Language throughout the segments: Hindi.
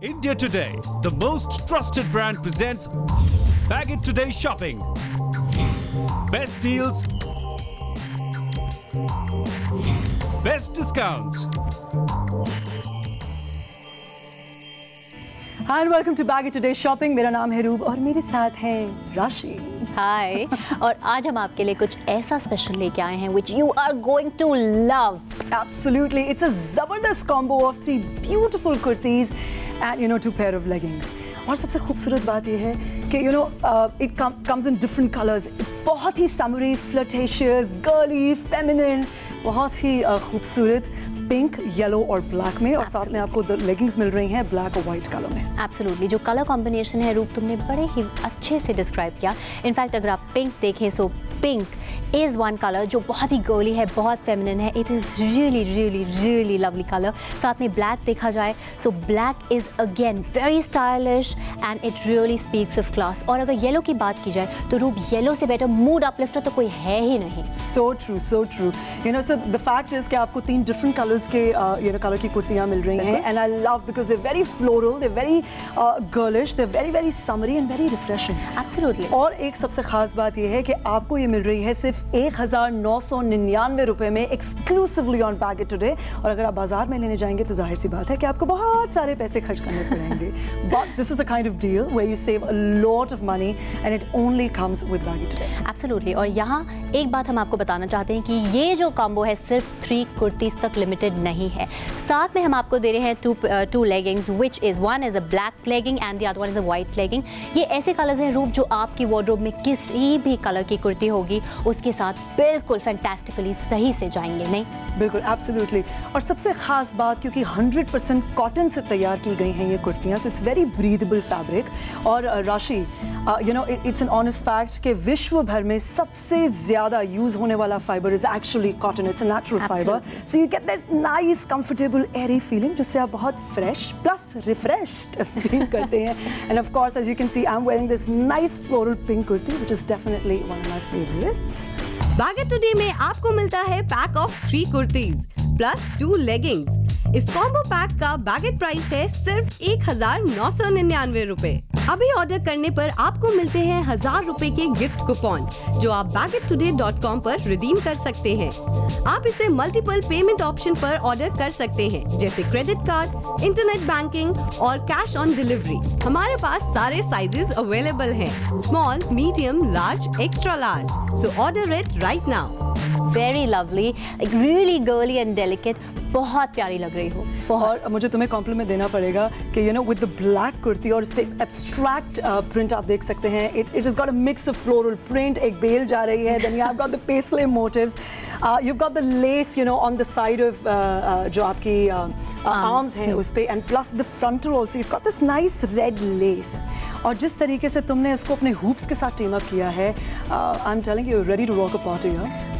India Today, the most trusted brand, presents Bag It Today Shopping. Best deals, best discounts. Hi and welcome to Bag It Today Shopping. मेरा नाम है रूब और मेरे साथ है राशि. हाय और आज हम आपके लिए कुछ ऐसा स्पेशल लेके आए हैं which you are going to love. Absolutely, it's a ज़बरदस्त combo of 3 beautiful kurtis and 2 pair of leggings. और सबसे खूबसूरत बात ये है कि it comes in different colors. बहुत ही summery, flirtatious, girly, feminine, बहुत ही खूबसूरत पिंक, येलो और ब्लैक में. और साथ में आपको लेगिंग्स मिल रही हैं ब्लैक और वाइट कलर में. एब्सोल्युटली, जो कलर कॉम्बिनेशन है रूप तुमने बड़े ही अच्छे से डिस्क्राइब किया. इनफैक्ट अगर आप पिंक देखें so pink is one colour जो बहुत ही गर्ली है, बहुत फेमिनिन है. It is really really really lovely colour. साथ में ब्लैक देखा जाए so black is again very stylish and it really speaks of class. और अगर येलो की बात की जाए तो रूप येलो से बेटर मूड अपलिफ्टर तो कोई है ही नहीं. So true, so true. So the fact is कि आपको 3 डिफरेंट कलर्स के कलर की कुर्तियाँ मिल रही हैं. And I love because they very floral, they very girlish, they very very summary and very refreshing. Absolutely. और एक सबसे खास बात यह है कि आपको ये मिल रही है सिर्फ 1999 रुपए में exclusively on bag It today. और अगर आप बाजार में लेने जाएंगे तो जाहिर सी बात है कि आपको बहुत सारे पैसे खर्च करने पड़ेंगे. But this is the kind of deal where you save a lot of money and it only comes with Bag It today. Absolutely. और यहाँ एक बात हम आपको बताना चाहते हैं कि ये जो कॉम्बो है सिर्फ 3 कुर्तीज तक लिमिटेड नहीं है. साथ में हम आपको दे रहे हैं 2 leggings which is one is a black legging and the other one is a white legging. ये ऐसे कलर्स हैं रूप जो आपकी वार्डरोब में किसी भी कलर की कुर्ती होगी उसके साथ बिल्कुल फैंटास्टिकली सही से जाएंगे. नहीं, बिल्कुल, एब्सोल्युटली. और सबसे खास बात क्योंकि 100% कॉटन से तैयार की गई हैं ये कुर्तियाँ, so it's very breathable fabric. और Rashi, it's an honest fact कि विश्व भर में सबसे ज़्यादा यूज़ होने वाला fibre is actually cotton. It's a natural fibre, so you get that nice comfortable airy feeling जिससे आप बहुत फ्रेश प्लस रिफ्रेश्ड फील करते हैं. And of course as you can see I am wearing this nice floral pink kurti which is definitely one of my favourites. Bag It today में आपको मिलता है pack of 3 kurtis plus 2 leggings. इस कॉम्बो पैक का बैगेट प्राइस है सिर्फ 1999 रुपए. अभी ऑर्डर करने पर आपको मिलते हैं 1000 रुपए के गिफ्ट कूपन जो आप bagittoday.com पर रिडीम कर सकते हैं. आप इसे मल्टीपल पेमेंट ऑप्शन पर ऑर्डर कर सकते हैं जैसे क्रेडिट कार्ड, इंटरनेट बैंकिंग और कैश ऑन डिलीवरी. हमारे पास सारे साइजेस अवेलेबल हैं, small, medium, large, extra large. So order it right now. Very lovely, really girly and delicate. बहुत प्यारी लग रही हो. और मुझे तुम्हें कॉम्प्लीमेंट देना पड़ेगा कि विद द ब्लैक कुर्ती और इस पे एब्स्ट्रैक्ट प्रिंट आप देख सकते हैं. It is got a mix of floral print. एक बेल जा रही है, then you have got the paisley motifs, you have got the lace on the side of जो आपकी आर्म्स हैं उस पे, and plus the frontal also you got this nice red lace. और जिस तरीके से तुमने इसको अपने हुप्स के साथ टीम अप किया है, I am telling you ready to rock a party.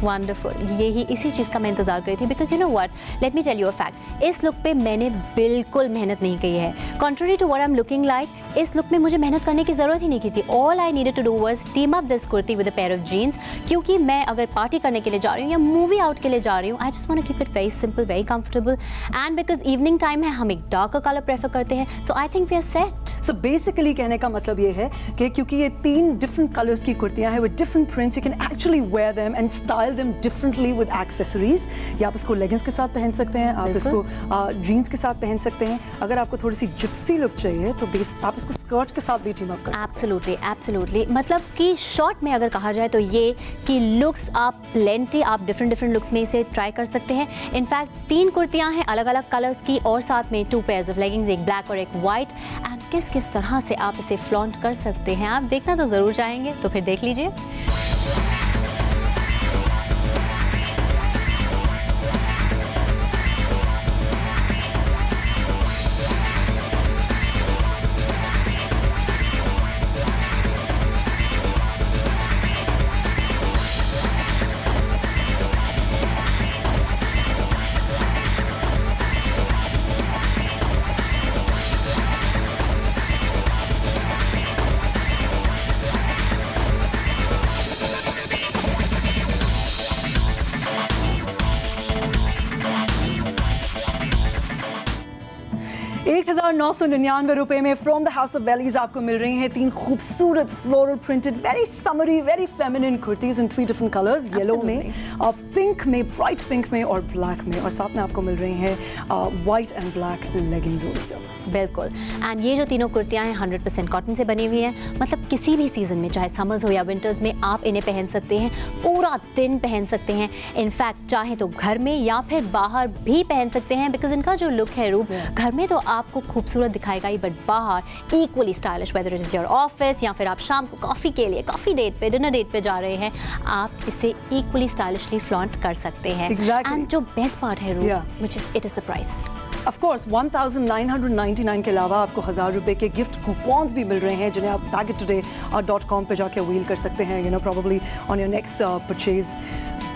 Wonderful. यही इसी चीज़ का मैं इंतजार कर रही थी because you know what, let me tell you a fact. इस लुक पे मैंने बिल्कुल मेहनत नहीं की है. Contrary to what I am looking like, इस लुक में मुझे मेहनत करने की ज़रूरत ही नहीं की थी. All I needed to do was team up this kurti with a pair of jeans. क्योंकि मैं अगर पार्टी करने के लिए जा रही हूँ या मूवी आउट के लिए जा रही हूँ, I just want to keep it very simple, very comfortable. And because evening time है, हम एक डार्कर कलर प्रेफर करते हैं. So I think we are set. So basically कहने का मतलब ये है कि क्योंकि ये 3 डिफरेंट कलर्स की कुर्तियां हैं with different prints, you can actually wear them and style them differently with accessories. या आप इसको लेगिंग्स के साथ पहन सकते हैं, आप इसको जीन्स के साथ पहन सकते हैं. अगर आपको थोड़ी सी जिप्सी लुक चाहिए तो आप इसको स्कर्ट के साथ भी टीम अप कर सकते हैं. Absolutely, absolutely. मतलब कि शॉर्ट में अगर कहा जाए तो ये कि लुक्स आप लेंटी, आप डिफरेंट लुक्स में इसे ट्राई कर सकते हैं. इनफैक्ट 3 कुर्तियाँ हैं अलग अलग कलर्स की और साथ में 2 पेयर्स ऑफ लेगिंग्स, एक ब्लैक और एक वाइट. एंड किस तरह से आप इसे फ्लॉन्ट कर सकते हैं, आप देखना तो ज़रूर चाहेंगे, तो फिर देख लीजिए. 1,999 रुपए में from the house of Vellies आपको मिल रही हैं 3 खूबसूरत floral printed very summery very feminine kurtis in 3 different colours, yellow में, पिंक में, ब्राइट पिंक में और ब्लैक में, और साथ में आपको मिल रही हैं white and black leggings also. बिल्कुल, एंड ये जो तीनों कुर्तियाँ हैं 100% कॉटन से बनी हुई हैं, मतलब किसी भी सीजन में, चाहे समर्स हो या विंटर्स में, आप इन्हें पहन सकते हैं, पूरा दिन पहन सकते हैं। इनफैक्ट चाहे तो घर में या फिर बाहर भी पहन सकते हैं, बिकॉज इनका जो लुक है रूप, घर में तो आपको खूबसूरत दिखाएगा ही, बट बाहर equally stylish, whether it is your office या फिर आप शाम को कॉफ़ी के लिए, कॉफ़ी डेट पे, डिनर डेट पे जा रहे हैं, आप इसे इक्वली स्टाइलिशली फ्लॉन्ट कर सकते हैं। एंड जो बेस्ट पार्ट है रूप, which is it is the price. Of course 1999 के अलावा आपको 1000 रुपए के गिफ्ट कूपन्स भी मिल रहे हैं, जिन्हें आप bagittoday.com पे जाके व्हील कर सकते हैं, you know, probably on your next purchase.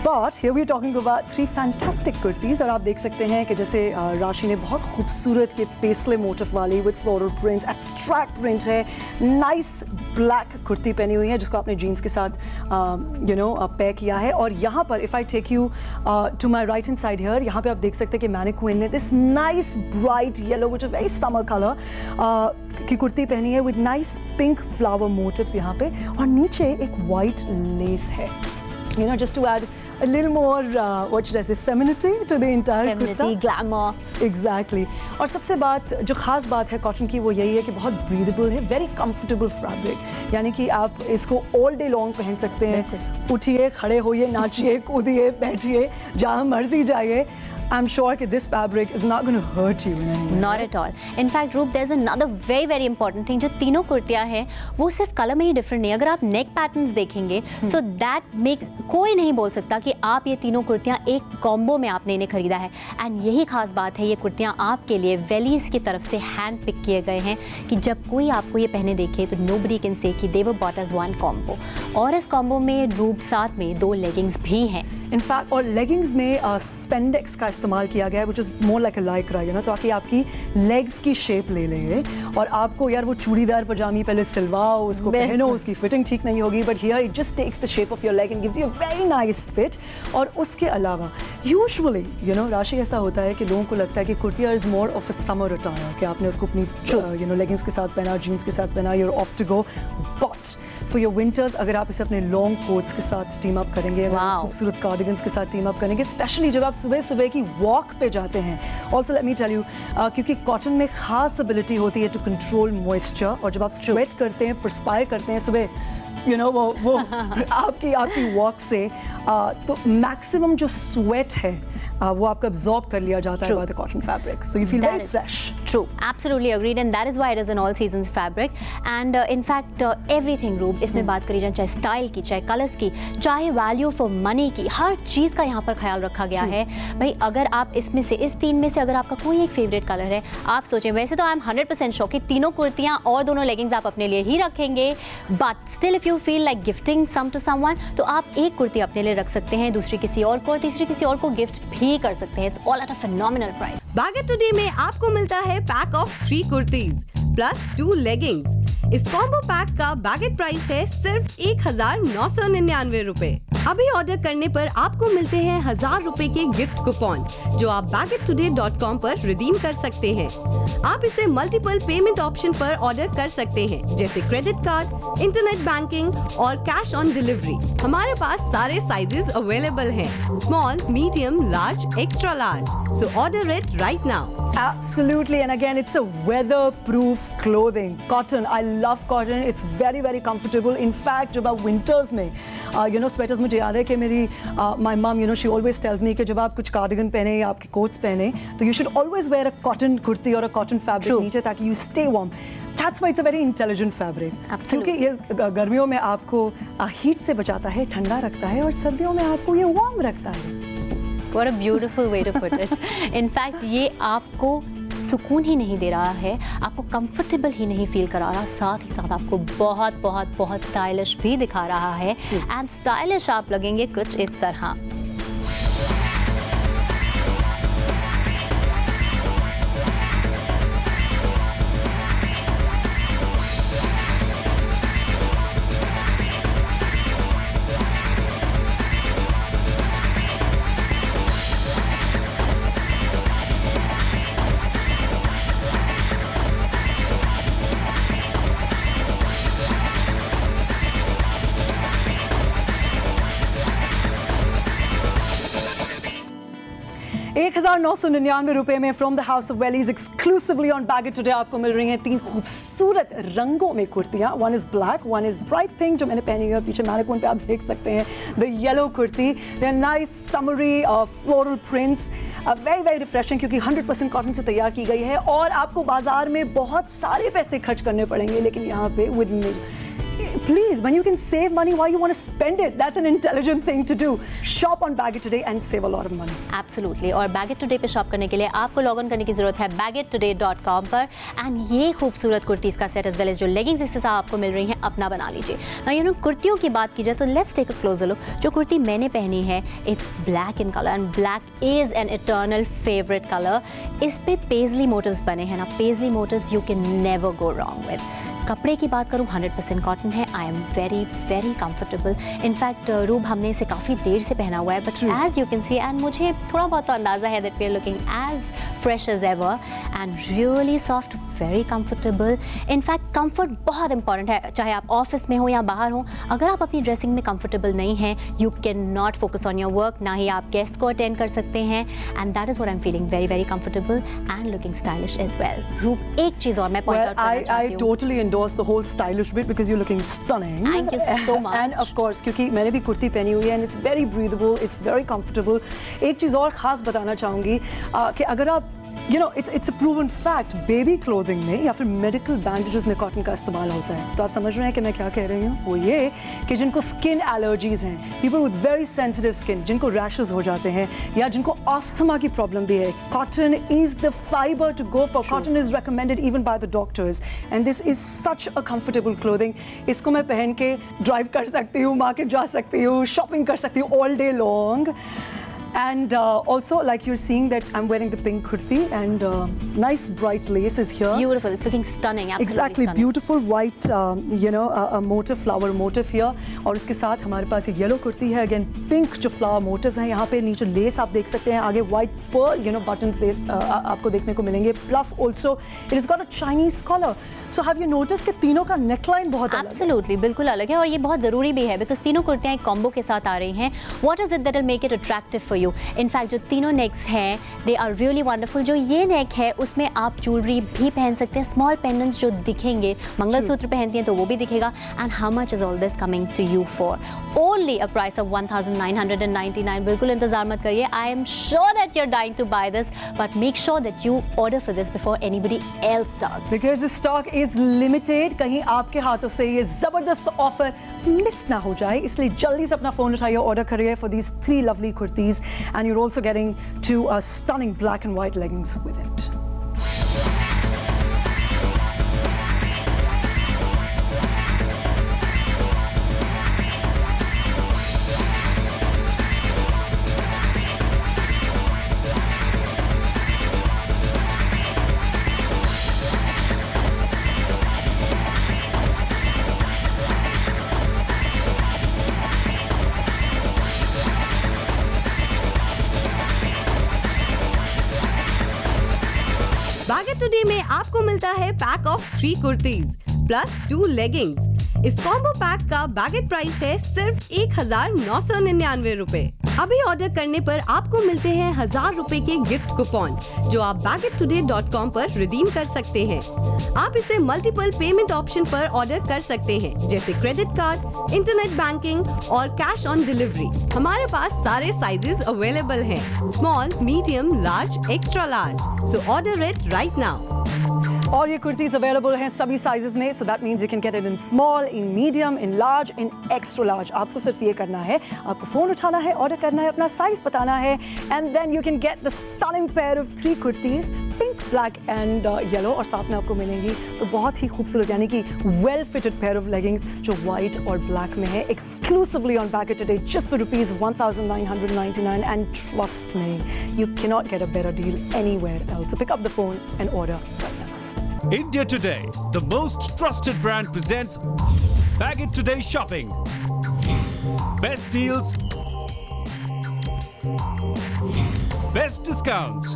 But here we are talking about 3 fantastic kurtis, और आप देख सकते हैं कि जैसे राशि ने बहुत खूबसूरत ये पेस्ले मोटिव वाली with floral prints, abstract print है, नाइस ब्लैक कुर्ती पहनी हुई है जिसको आपने जीन्स के साथ यू नो पैक किया है। और यहाँ पर if I take you to my right hand side here, यहाँ पे आप देख सकते हैं कि मैनिक्विन ने this nice bright yellow which is very summer colour की कुर्ती पहनी है with nice pink flower motifs यहाँ पे, और नीचे एक वाइट लेस है, you know, just to add a little more what should I say, femininity to the entire femininity, glamour. Exactly. और सबसे जो खास बात है कॉटन की वो यही है कि बहुत ब्रीदेबल है, वेरी कंफर्टेबल फैब्रिक, यानी कि आप इसको ऑल डे लॉन्ग पहन सकते हैं, उठिए, खड़े होइए, नाचिए, कूदिए, बैठिए, जहाँ मर्जी जाइए। I'm sure that this fabric is not going to hurt you in any way. Not at all. In fact, Roop, there's another very very important thing. जो तीनों कुर्तियाँ हैं वो सिर्फ कलर में ही डिफरेंट नहीं, अगर आप नेक पैटर्न्स देखेंगे so that makes, कोई नहीं बोल सकता कि आप ये तीनों कुर्तियाँ एक कॉम्बो में आपने इन्हें खरीदा है। एंड यही खास बात है, ये कुर्तियाँ आपके लिए वेलीज की तरफ से हैंड पिक किए गए हैं कि जब कोई आपको ये पहने देखे तो nobody can say कि they were bought as one combo। और इस कॉम्बो में रूप साथ में 2 लेगिंग्स भी हैं। इनफैक्ट और लेगिंग्स में स्पेंडेक्स का इस्तेमाल किया गया है, which is more like a Lycra, you know, ताकि आपकी लेग्स की शेप ले लेंगे, और आपको यार वो चूड़ीदार पजामी पहले सिलवाओ, उसको पहनो, उसकी फिटिंग ठीक नहीं होगी, but here it just takes the shape of your leg and gives you a very nice fit. और उसके अलावा यूजुअली यू नो राशि, ऐसा होता है कि लोगों को लगता है कि कुर्तिया is more of a summer attire, कि आपने उसको अपनी यू नो लेगिंग्स के साथ पहना, जीन्स के साथ पहना, you're off to go. But for your winters अगर आप इसे अपने लॉन्ग कोट्स के साथ टीम अप करेंगे, खूबसूरत कार्डिगन्स के साथ टीम अप करेंगे, स्पेशली जब आप सुबह सुबह की वॉक पे जाते हैं। Also let me tell you, क्योंकि कॉटन में खास एबिलिटी होती है टू कंट्रोल मॉइस्चर, और जब आप स्वेट करते हैं, परस्पायर करते हैं सुबह, यू नो, वो आपकी वॉक से तो मैक्सिमम जो स्वेट है वो आपका absorb कर लिया जाता है by the cotton fabric, so you feel very fresh. True, absolutely agreed, and that is why it is an all seasons fabric. And in fact everything रूप, इसमें बात करी जाए चाहे स्टाइल की, चाहे कलर्स की, चाहे वैल्यू फॉर मनी की, हर चीज़ का यहाँ पर ख्याल रखा गया है। भाई अगर आप इसमें से, इस 3 में से अगर आपका कोई एक फेवरेट कलर है, आप सोचें, वैसे तो आई एम 100% श्योर कि तीनों कुर्तियाँ और दोनों लेगिंग्स आप अपने लिए ही रखेंगे, but still if you feel like gifting some to someone, तो आप एक कुर्ती अपने लिए रख सकते हैं, दूसरी किसी और को, और तीसरी किसी और को गिफ्ट भी कर सकते हैं। It's all at a phenomenal price. Bagit Today में आपको मिलता है pack of 3 kurtis plus 2 leggings. इस कॉम्बो पैक का बैगेट प्राइस है सिर्फ 1999 रुपए। अभी ऑर्डर करने पर आपको मिलते हैं 1000 रुपए के गिफ्ट कूपन, जो आप bagittoday.com पर रिडीम कर सकते हैं। आप इसे मल्टीपल पेमेंट ऑप्शन पर ऑर्डर कर सकते हैं, जैसे क्रेडिट कार्ड, इंटरनेट बैंकिंग और कैश ऑन डिलीवरी। हमारे पास सारे साइजेस अवेलेबल हैं, small, medium, large, extra large. So order it right now. Absolutely, and again, it's a weather-proof clothing. Cotton, I love cotton. It's very, very comfortable. In fact, जब आप winters में, you know, sweaters, मुझे याद है कि मेरी my mom, you know, she always tells me कि जब आप कुछ कार्डिगन पहने या आपके कोट्स पहने, तो you should always wear a cotton kurti और a cotton fabric नीचे, ताकि you stay warm. That's why it's a very intelligent fabric. Absolutely. क्योंकि ये गर्मियों में आपको हीट से बचाता है, ठंडा रखता है, और सर्दियों में आपको ये वार्म रखता है। What a beautiful way to put it. In fact, ये आपको सुकून ही नहीं दे रहा है, आपको कंफर्टेबल ही नहीं फील करा रहा, साथ ही साथ आपको बहुत बहुत बहुत स्टाइलिश भी दिखा रहा है। एंड स्टाइलिश आप लगेंगे कुछ इस तरह। 1999 रुपए में from the house of Valli's exclusively on bag It today आपको मिल रही हैं 3 खूबसूरत रंगों में कुर्तियां. One is black, one is bright pink जो मैंने पहनी हुई है, पीछे मैनिक्विन पे आप देख सकते हैं the yellow kurti. They are nice summery floral prints, very very refreshing क्योंकि 100% कॉटन से तैयार की गई है और आपको बाजार में बहुत सारे पैसे खर्च करने पड़ेंगे, लेकिन यहाँ पे with me please, when you can save money, why you want to spend it? That's an intelligent thing to do. Shop on Baggett today and save a lot of money. Absolutely. और Baggett today पे शॉप करने के लिए आपको लॉग ऑन करने की जरूरत है baggetttoday.com पर. एंड ये खूबसूरत कुर्तीज का सेट एज वेल एज जो लेगिंग्स इसके साथ आपको मिल रही हैं अपना बना लीजिए. नाउ यू नो कुर्तियों की बात की जाए तो let's take a closer look. जो कुर्ती मैंने पहनी है it's black in colour and black is an eternal favourite colour. इस पे पेजली मोटिव्स बने हैं ना. Paisley motifs you can never go wrong with. कपड़े की बात करूँ 100% कॉटन है. I am very very comfortable. In fact रूब हमने इसे काफ़ी देर से पहना हुआ है but as you can see and मुझे थोड़ा बहुत तो अंदाज़ा है that we are looking as fresh as ever and really soft, very comfortable. In fact comfort बहुत इंपॉर्टेंट है, चाहे आप ऑफिस में हो या बाहर हो. अगर आप अपनी ड्रेसिंग में कंफर्टेबल नहीं हैं you can not focus on your work, ना ही आप गेस्ट को अटेंड कर सकते हैं. And that is what I am feeling, very very comfortable and looking stylish as well. रूब एक चीज़ और मैं पॉइंट आउट करना चाहती हूँ. I totally endorse the whole stylish bit because you're looking stunning. Thank you so much. And of course, क्योंकि मैंने भी कुर्ती पहनी हुई है and it's very breathable, it's very comfortable. एक चीज़ और ख़ास बताना चाहूँगी कि अगर आप it's a proven fact, baby clothing में या फिर मेडिकल बैंडेजेस में कॉटन का इस्तेमाल होता है. तो आप समझ रहे हैं कि मैं क्या कह रही हूँ. वो ये कि जिनको स्किन एलर्जीज हैं, people with very sensitive skin, जिनको रैशेस हो जाते हैं या जिनको अस्थमा की प्रॉब्लम भी है, cotton is the fibre to go for. Cotton is recommended even by the doctors and this is such a comfortable clothing. इसको मैं पहन के ड्राइव कर सकती हूँ, मार्केट जा सकती हूँ, शॉपिंग कर सकती हूँ all day long. And also, like you're seeing that I'm wearing the pink kurti and nice bright laces here. Beautiful. It's looking stunning. Absolutely exactly stunning. Beautiful white, a motif, flower motif here. और इसके साथ हमारे पास एक येलो कुर्ती है. Again, pink जो flower motifs हैं. यहाँ पे नीचे लेस आप देख सकते हैं. आगे white pearl, buttons लेस आपको देखने को मिलेंगे. Plus also, it has got a Chinese collar. So have you noticed कि तीनों का neckline बहुत अलग है? Absolutely, बिल्कुल अलग है और ये बहुत ज़रूरी भी है because तीनों कुर्तियाँ एक कॉम्बो के साथ आ रही हैं. What is it that will make it attractive for you? In fact जो तीनों नेक्स हैं दे आर रियली वंडरफुल. जो ये नेक है उसमें आप ज्वेलरी भी पहन सकते हैं. स्मॉल पेंडेंट्स जो दिखेंगे, मंगलसूत्र पहनती हैं तो वो भी दिखेगा. And how much is all this coming to you for? Only a price of 1999. बिल्कुल इंतजार मत करिए. I am sure that you are dying to buy this but make sure that you order for this before anybody else does because the stock is limited. कहीं आपके हाथों से ये जबरदस्त ऑफर मिस ना हो जाए, इसलिए जल्दी से अपना फोन उठाइए, ऑर्डर करिए for these 3 lovely kurtis and you're also getting 2 stunning black and white leggings with it. Baguette today में आपको मिलता है pack of 3 kurtis plus 2 leggings. इस कॉम्बो पैक का बैगेट प्राइस है सिर्फ 1999 रुपए. अभी ऑर्डर करने पर आपको मिलते हैं 1000 रुपए के गिफ्ट कूपन जो आप baggetttoday.com पर रिडीम कर सकते हैं. आप इसे मल्टीपल पेमेंट ऑप्शन पर ऑर्डर कर सकते हैं जैसे क्रेडिट कार्ड, इंटरनेट बैंकिंग और कैश ऑन डिलीवरी. हमारे पास सारे साइजेस अवेलेबल हैं, small, medium, large, extra large. So order it right now. और ये कुर्तीज अवेलेबल हैं सभी साइजेस में. So that means you can get it in small, in medium, in large, in extra large. आपको सिर्फ ये करना है, आपको फोन उठाना है, ऑर्डर करना है, अपना साइज बताना है and then you can get the stunning pair of 3 kurtis, pink, black and yellow. और साथ में आपको मिलेंगी तो बहुत ही खूबसूरत यानी कि well fitted pair of leggings जो व्हाइट और ब्लैक में है, exclusively on Bagit today just for ₹1999. And trust me, you can not get a better deal anywhere else. So pick up the phone and order right now. India Today, the most trusted brand, presents Baggett Today Shopping. Best deals, best discounts,